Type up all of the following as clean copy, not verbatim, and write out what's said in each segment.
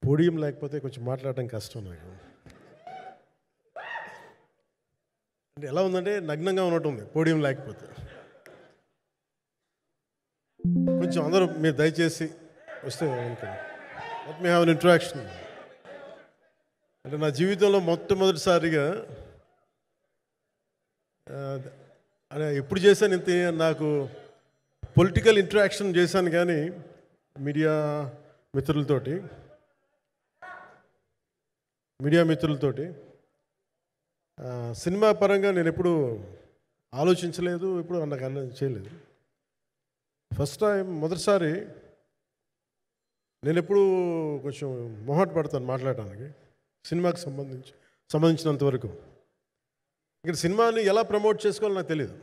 Podium లేకపోతే కొంచెం మాట్లాడడం కష్టం నాకు. అంటే ఎలా ఉందంటే నగ్నంగా ఉన్నట్టు ఉంది పోడియం లేకపోతే. కొంచెం అందరూ మీరు దయచేసి వస్తే let me have an interaction. అంటే నా జీవితంలో మొట్టమొదటిసారిగా అంటే ఎప్పుడు చేశాను ఇంత, నాకు పొలిటికల్ ఇంటరాక్షన్ చేశాను కానీ మీడియా మిత్రులతోటి సినిమా పరంగా నేను ఎప్పుడు ఆలోచించలేదు, ఎప్పుడు నాకు చేయలేదు. ఫస్ట్ టైం మొదటిసారి నేను ఎప్పుడు కొంచెం మొహాట పడతాను మాట్లాడడానికి సినిమాకి సంబంధించినంత వరకు. ఇక్కడ సినిమాని ఎలా ప్రమోట్ చేసుకోవాలో నాకు తెలియదు.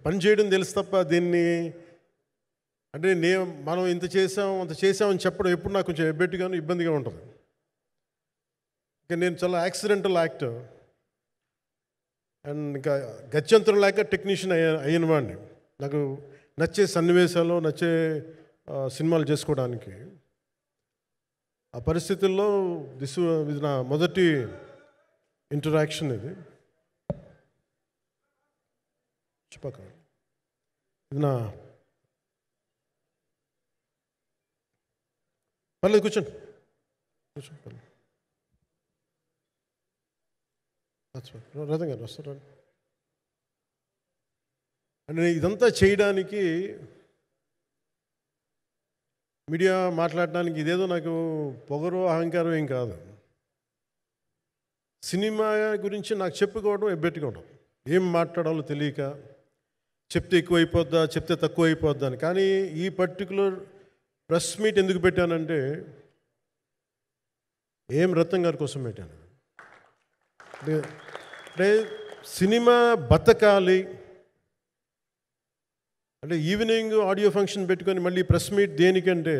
పని చేయడం తెలుసు తప్ప దీన్ని అంటే మనం ఇంత చేసామని చెప్పడం ఎప్పుడు నాకు కొంచెం ఎబ్బెట్టుగాను ఇబ్బందిగా ఉంటుంది. ఇంకా నేను చాలా యాక్సిడెంటల్ యాక్టర్ అండ్ ఇంకా గత్యంతరం లేక టెక్నీషియన్ అయిన వాడిని. నాకు నచ్చే సన్నివేశాలు, నచ్చే సినిమాలు చేసుకోవడానికి. ఆ పరిస్థితుల్లో ఇది నా మొదటి ఇంటరాక్షన్. ఇది నా పర్లేదు కూర్చోండి. రథం గారు వస్తారు అంటే ఇదంతా చేయడానికి, మీడియా మాట్లాడడానికి ఇదేదో నాకు పొగరు అహంకారం ఏం కాదు. సినిమా గురించి నాకు చెప్పుకోవడం ఎబ్బెట్టుకోవడం, ఏం మాట్లాడాలో తెలియక, చెప్తే ఎక్కువైపోద్దా చెప్తే తక్కువ అయిపోద్దా అని. కానీ ఈ పర్టికులర్ ప్రెస్ మీట్ ఎందుకు పెట్టానంటే ఏం రత్నం గారి కోసం పెట్టాను. అంటే సినిమా బతకాలి అంటే ఈవినింగ్ ఆడియో ఫంక్షన్ పెట్టుకొని మళ్ళీ ప్రెస్ మీట్ దేనికంటే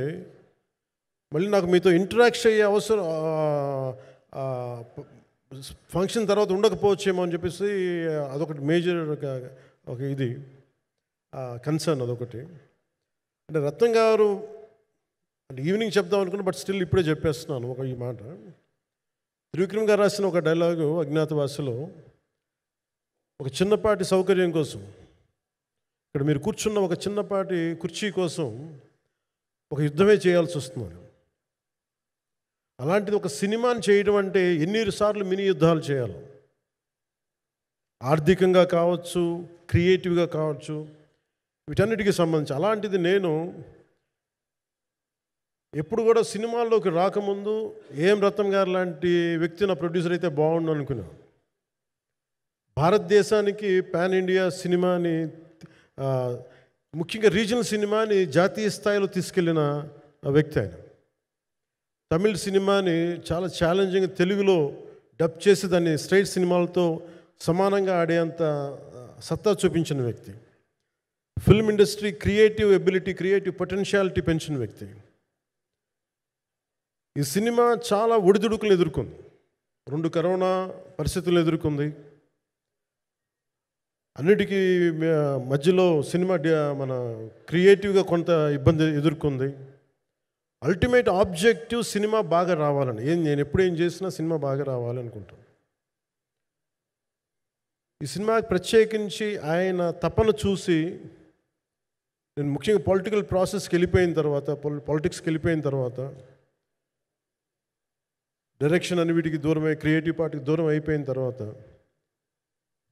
మళ్ళీ నాకు మీతో ఇంటరాక్ట్ అయ్యే అవసరం ఫంక్షన్ తర్వాత ఉండకపోవచ్చేమో అని చెప్పేసి అదొకటి మేజర్ ఒక ఇది కన్సర్న్. అదొకటి. అంటే రత్నం గారు అంటే ఈవినింగ్ చెప్దాం అనుకున్నా, బట్ స్టిల్ ఇప్పుడే చెప్పేస్తున్నాను ఈ మాట. త్రివిక్రమ్ గారు రాసిన ఒక డైలాగు అజ్ఞాతవాసిలో, ఒక చిన్నపాటి సౌకర్యం కోసం, ఇక్కడ మీరు కూర్చున్న ఒక చిన్నపాటి కుర్చీ కోసం ఒక యుద్ధమే చేయాల్సి వస్తుంది. అలాంటిది ఒక సినిమాని చేయడం అంటే ఎన్నిసార్లు మినీ యుద్ధాలు చేయాలి, ఆర్థికంగా కావచ్చు, క్రియేటివ్గా కావచ్చు, వీటన్నిటికీ సంబంధించి. అలాంటిది నేను ఎప్పుడు కూడా సినిమాల్లోకి రాకముందు ఏం రత్నం గారు లాంటి వ్యక్తి నా ప్రొడ్యూసర్ అయితే బాగుండు అనుకున్నాను. భారతదేశానికి పాన్ ఇండియా సినిమాని, ముఖ్యంగా రీజనల్ సినిమాని జాతీయ స్థాయిలో తీసుకెళ్ళిన వ్యక్తి ఆయన. తమిళ సినిమాని చాలా ఛాలెంజింగ్ తెలుగులో డబ్ చేసి దాన్ని స్ట్రైట్ సినిమాలతో సమానంగా ఆడేంత సత్తా చూపించిన వ్యక్తి. Film industry creative ability, creative potentiality పెంచిన వ్యక్తి. ఈ సినిమా చాలా ఒడిదుడుకులు ఎదుర్కొంది, 2 కరోనా పరిస్థితులు ఎదుర్కొంది. అన్నిటికీ మధ్యలో సినిమా మన క్రియేటివ్గా కొంత ఇబ్బంది ఎదుర్కొంది. అల్టిమేట్ ఆబ్జెక్టివ్ సినిమా బాగా రావాలని, నేను ఎప్పుడు ఏం చేసినా సినిమా బాగా రావాలనుకుంటాను. ఈ సినిమాకి ప్రత్యేకించి ఆయన తపన చూసి నేను ముఖ్యంగా పొలిటికల్ ప్రాసెస్కి వెళ్ళిపోయిన తర్వాత, పాలిటిక్స్కి వెళ్ళిపోయిన తర్వాత, డైరెక్షన్ అని వీటికి దూరమై క్రియేటివ్ పార్టీకి దూరం అయిపోయిన తర్వాత,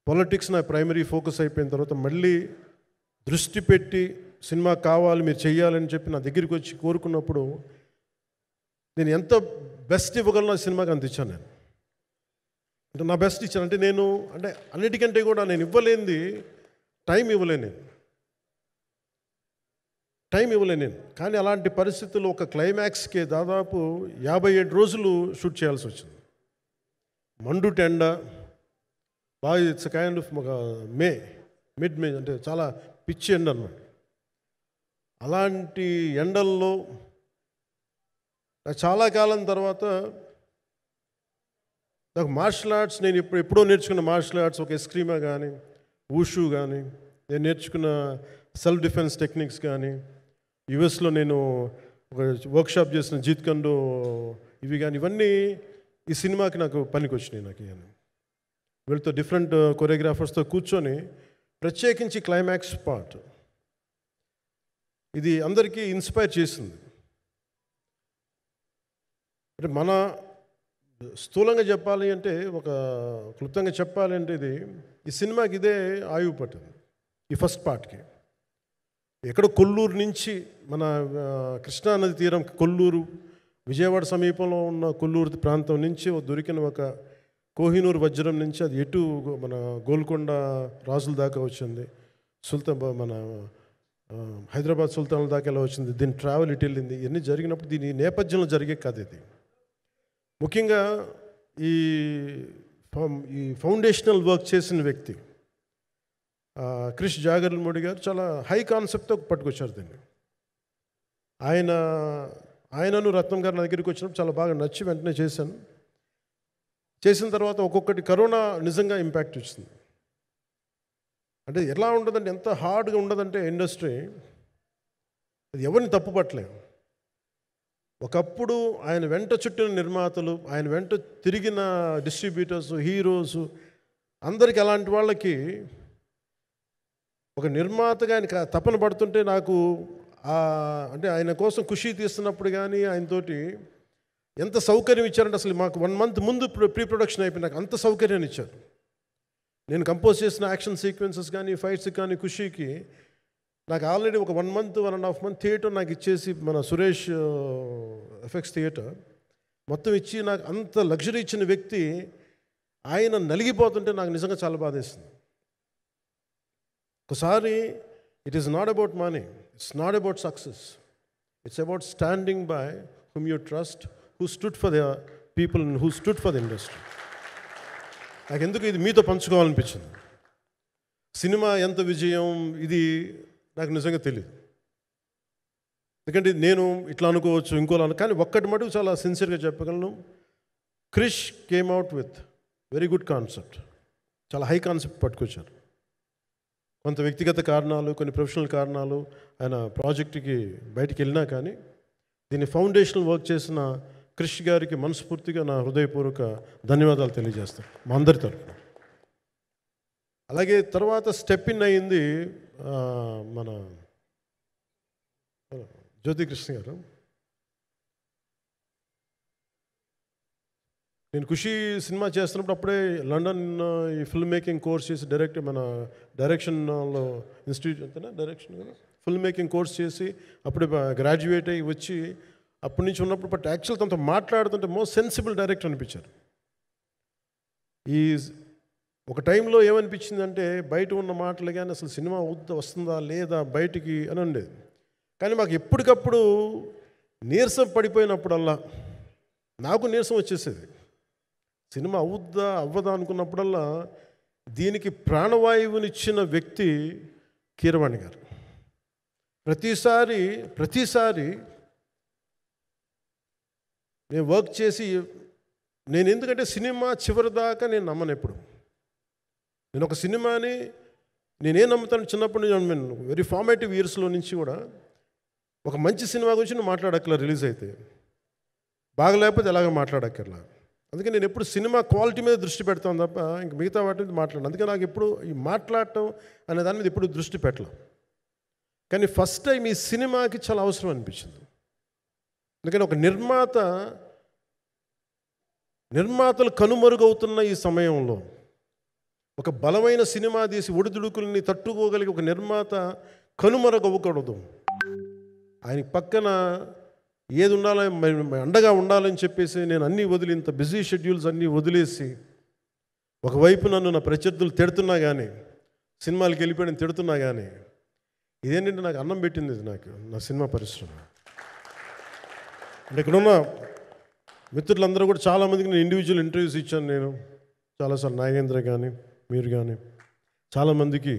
పాలిటిక్స్ నా ప్రైమరీ ఫోకస్ అయిపోయిన తర్వాత, మళ్ళీ దృష్టి పెట్టి సినిమా కావాలి మీరు చెయ్యాలని చెప్పి నా దగ్గరికి వచ్చి కోరుకున్నప్పుడు నేను ఎంత బెస్ట్ ఇవ్వగలను ఆ సినిమాకి అంత ఇచ్చాను. నేను అంటే నా బెస్ట్ ఇచ్చాను. అంటే నేను అంటే అన్నిటికంటే కూడా నేను ఇవ్వలేనిది టైం ఇవ్వలేను నేను. కానీ అలాంటి పరిస్థితుల్లో ఒక క్లైమాక్స్కి దాదాపు 57 రోజులు షూట్ చేయాల్సి వచ్చింది. మండు టెండ బాగా, ఇట్స్ కైండ్ ఆఫ్ ఒక మిడ్ మే అంటే చాలా పిచ్చి ఎండ అన్నమాట. అలాంటి ఎండల్లో చాలా కాలం తర్వాత నాకు మార్షల్ ఆర్ట్స్, నేను ఎప్పుడో నేర్చుకున్న మార్షల్ ఆర్ట్స్, ఒక ఎస్క్రీమా కానీ, ఊషు కానీ, నేను నేర్చుకున్న సెల్ఫ్ డిఫెన్స్ టెక్నిక్స్ కానీ, యుఎస్లో నేను ఒక వర్క్షాప్ చేసిన జీత్ కండు ఇవి కానీ ఇవన్నీ ఈ సినిమాకి నాకు పనికి వచ్చినాయి. నాకు ఇవన్నీ వీళ్ళతో డిఫరెంట్ కొరియోగ్రాఫర్స్తో కూర్చొని ప్రత్యేకించి క్లైమాక్స్ పార్ట్ ఇది అందరికీ ఇన్స్పైర్ చేసింది. అంటే మన స్థూలంగా చెప్పాలి అంటే, ఒక క్లుప్తంగా చెప్పాలి అంటే, ఈ సినిమాకి ఇదే ఆయువు పట్టింది. ఈ ఫస్ట్ పార్ట్కి ఎక్కడో కొల్లూరు నుంచి మన కృష్ణానది తీరం కొల్లూరు, విజయవాడ సమీపంలో ఉన్న కొల్లూరు ప్రాంతం నుంచి దొరికిన ఒక కోహినూరు వజ్రం నుంచి అది ఎటు మన గోల్కొండ రాజుల దాకా వచ్చింది, మన హైదరాబాద్ సుల్తాన్ల దాకా ఎలా వచ్చింది, దీని ట్రావెల్ ఇటు వెళ్ళింది. ఇవన్నీ జరిగినప్పుడు దీని నేపథ్యంలో జరిగే కథ ఇది. ముఖ్యంగా ఈ ఫౌండేషనల్ వర్క్ చేసిన వ్యక్తి క్రిష్ జాగర్లమూడి గారు చాలా హై కాన్సెప్ట్తో పట్టుకొచ్చారు దీన్ని. ఆయనను రత్నం గారు నా దగ్గరికి వచ్చినప్పుడు చాలా బాగా నచ్చి వెంటనే చేశాను. చేసిన తర్వాత ఒక్కొక్కటి కరోనా నిజంగా ఇంపాక్ట్ వచ్చింది. అంటే ఎలా ఉండదంటే, ఎంత హార్డ్గా ఉండదంటే ఇండస్ట్రీ, అది ఎవరిని తప్పు పట్టలేదు. ఒకప్పుడు ఆయన వెంట చుట్టిన నిర్మాతలు, ఆయన వెంట తిరిగిన డిస్ట్రిబ్యూటర్స్, హీరోస్ అందరికి అలాంటి వాళ్ళకి ఒక నిర్మాతగా ఆయన తపన పడుతుంటే నాకు అంటే ఆయన కోసం ఖుషి తీస్తున్నప్పుడు కానీ ఆయనతోటి ఎంత సౌకర్యం ఇచ్చారంటే, అసలు మాకు 1 month ముందు ప్రీ ప్రొడక్షన్ అయిపోయి నాకు అంత సౌకర్యాన్ని ఇచ్చారు. నేను కంపోజ్ చేసిన యాక్షన్ సీక్వెన్సెస్ కానీ ఫైట్స్ కానీ ఖుషీకి నాకు ఆల్రెడీ ఒక 1 month 1.5 month థియేటర్ నాకు ఇచ్చేసి, మన సురేష్ ఎఫెక్ట్స్ థియేటర్ మొత్తం ఇచ్చి నాకు అంత లగ్జరీ ఇచ్చిన వ్యక్తి ఆయన నలిగిపోతుంటే నాకు నిజంగా చాలా బాధేస్తుంది. ఒకసారి it is not about money, it's not about success, it's about standing by whom you trust, who stood for the people and who stood for the industry. నాకు ఎందుకు ఇది మీతో పంచుకోవాలనిపించింది. సినిమా ఎంత విజయం ఇది నాకు నిజంగా తెలియదు, ఎందుకంటే నేను ఇట్లా అనుకోవచ్చు ఇంకోలా కానీ ఒక్కటి మటుకు చాలా సిన్సియర్గా చెప్పగలను. Krish came out with very good concept, చాలా హై కాన్సెప్ట్ పట్టుకొచ్చారు. కొంత వ్యక్తిగత కారణాలు, కొన్ని ప్రొఫెషనల్ కారణాలు ఆయన ప్రాజెక్టుకి బయటికి వెళ్ళినా కానీ దీన్ని ఫౌండేషనల్ వర్క్ చేసిన క్రిష్ గారికి మనస్ఫూర్తిగా నా హృదయపూర్వక ధన్యవాదాలు తెలియజేస్తాను మా అందరి తరఫున. అలాగే తర్వాత స్టెప్ ఇన్ అయ్యింది మన జ్యోతికృష్ణ గారు. నేను ఖుషి సినిమా చేస్తున్నప్పుడు అప్పుడే లండన్ ఈ ఫిల్మ్ మేకింగ్ కోర్స్ చేసి మన డైరెక్షన్లో ఇన్స్టిట్యూట్ అంతేనా డైరెక్షన్ ఫిల్మ్ మేకింగ్ కోర్స్ చేసి అప్పుడే గ్రాడ్యుయేట్ అయ్యి వచ్చి అప్పటి నుంచి ఉన్నప్పుడు బట్ యాక్చువల్ తనతో మాట్లాడుతుంటే మోస్ట్ సెన్సిబుల్ డైరెక్టర్ అనిపించారు. ఈ ఒక టైంలో ఏమనిపించిందంటే, బయట ఉన్న మాటలు కానీ అసలు సినిమా వస్తుందా లేదా బయటికి అని ఉండేది. కానీ మాకు ఎప్పటికప్పుడు నీరసం పడిపోయినప్పుడల్లా నాకు నీరసం వచ్చేసేది. సినిమా అవుద్దా అవ్వదా అనుకున్నప్పుడల్లా దీనికి ప్రాణవాయువునిచ్చిన వ్యక్తి కీరవాణి గారు. ప్రతిసారి నేను వర్క్ చేసి నేను ఎందుకంటే సినిమా చివరి దాకా నేను నమ్మను. ఎప్పుడు నేను ఒక సినిమాని నేనేం నమ్ముతాను, చిన్నప్పటి నుంచి నేను వెరీ ఫార్మేటివ్ ఇయర్స్లో నుంచి కూడా ఒక మంచి సినిమా గురించి నువ్వు మాట్లాడక్కర్లా, రిలీజ్ అయితే బాగలేకపోతే ఎలాగ మాట్లాడక్కర్లా. అందుకే నేను ఎప్పుడు సినిమా క్వాలిటీ మీద దృష్టి పెడతాను తప్ప ఇంక మిగతా వాటి మీద మాట్లాడను. అందుకే నాకు ఎప్పుడు ఈ మాట్లాడటం అనే దాని మీద ఎప్పుడు దృష్టి పెట్టలేం. కానీ ఫస్ట్ టైం ఈ సినిమాకి చాలా అవసరం అనిపించింది. ఎందుకంటే ఒక నిర్మాతలు కనుమరుగవుతున్న ఈ సమయంలో ఒక బలమైన సినిమా తీసి ఒడిదుడుకుల్ని తట్టుకోగలిగి ఒక నిర్మాత కనుమరుగవ్వకూడదు. ఆయన పక్కన ఏది ఉండాలని అండగా ఉండాలని చెప్పేసి నేను అన్నీ వదిలి, ఇంత బిజీ షెడ్యూల్స్ అన్నీ వదిలేసి, ఒకవైపు నన్ను నా ప్రత్యర్థులు తిడుతున్నా కానీ, సినిమాలకు వెళ్ళిపోయిన తిడుతున్నా కానీ, ఇదేంటంటే నాకు అన్నం పెట్టింది ఇది నాకు నా సినిమా పరిశ్రమ. అంటే ఇక్కడున్న మిత్రులందరూ కూడా చాలామందికి నేను ఇండివిజువల్ ఇంటర్వ్యూస్ ఇచ్చాను. నేను చాలాసార్లు నాగేంద్ర కానీ మీరు కానీ చాలామందికి,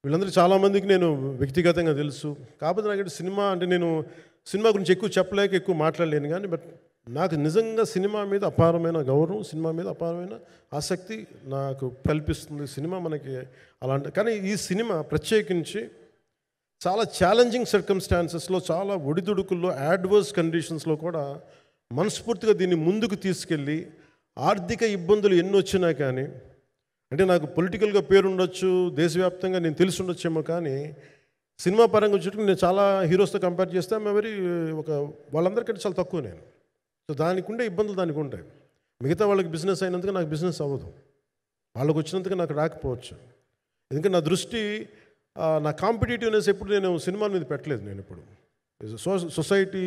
వీళ్ళందరూ చాలామందికి నేను వ్యక్తిగతంగా తెలుసు. కాకపోతే నాకు సినిమా అంటే నేను సినిమా గురించి ఎక్కువ చెప్పలేక ఎక్కువ మాట్లాడలేను. కానీ బట్ నాకు నిజంగా సినిమా మీద అపారమైన గౌరవం, సినిమా మీద అపారమైన ఆసక్తి నాకు కల్పిస్తుంది సినిమా మనకి అలాంటి. కానీ ఈ సినిమా ప్రత్యేకించి చాలా ఛాలెంజింగ్ సర్కమ్స్టాన్సెస్లో, చాలా ఒడిదుడుకుల్లో, యాడ్వర్స్ కండిషన్స్లో కూడా మనస్ఫూర్తిగా దీన్ని ముందుకు తీసుకెళ్ళి, ఆర్థిక ఇబ్బందులు ఎన్ని వచ్చినా కానీ, అంటే నాకు పొలిటికల్గా పేరు ఉండొచ్చు, దేశవ్యాప్తంగా నేను తెలిసి ఉండొచ్చేమో, కానీ సినిమా పరంగా వచ్చేటప్పుడు నేను చాలా హీరోస్తో కంపేర్ చేస్తే వెరీ ఒక వాళ్ళందరికంటే చాలా తక్కువ నేను. సో దానికి ఉండే ఇబ్బందులు దానికి ఉంటాయి. మిగతా వాళ్ళకి బిజినెస్ అయినందుకు నాకు బిజినెస్ అవ్వదు, వాళ్ళకి వచ్చినందుకు నాకు రాకపోవచ్చు. ఎందుకంటే నా దృష్టి, నా కాంపిటేటివ్నెస్ ఎప్పుడు నేను సినిమాల మీద పెట్టలేదు. నేను ఇప్పుడు సొసైటీ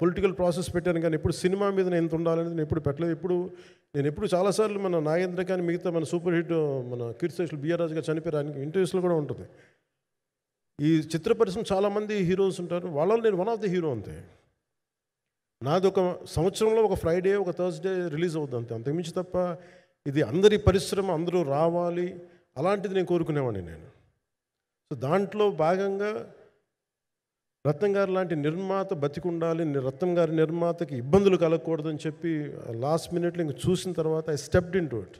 పొలిటికల్ ప్రాసెస్ పెట్టాను, కానీ ఎప్పుడు సినిమా మీద నేను ఎంత ఉండాలనేది నేను ఎప్పుడు పెట్టలేదు. నేను ఎప్పుడు చాలాసార్లు మన నాగేంద్ర కానీ మిగతా మన సూపర్ హిట్ మన కీర్తిశేషులు బిఆర్ రాజు గారు చనిపోయారు, ఆయనకి ఇంటర్వ్యూస్లో కూడా ఉంటుంది. ఈ చిత్ర పరిశ్రమ చాలామంది హీరోస్ ఉంటారు, వాళ్ళలో నేను వన్ ఆఫ్ ది హీరో అంతే. నాది ఒక సంవత్సరంలో ఒక ఫ్రైడే, ఒక థర్స్డే రిలీజ్ అవుతుంది అంతే, అంతకుమించి తప్ప ఇది అందరి పరిశ్రమ, అందరూ రావాలి అలాంటిది నేను కోరుకునేవాడిని నేను. సో దాంట్లో భాగంగా రత్నం గారు లాంటి నిర్మాత బతికుండాలి, రత్నం గారి నిర్మాతకి ఇబ్బందులు కలగకూడదని చెప్పి లాస్ట్ మినిట్లో ఇంక చూసిన తర్వాత I stepped in to it.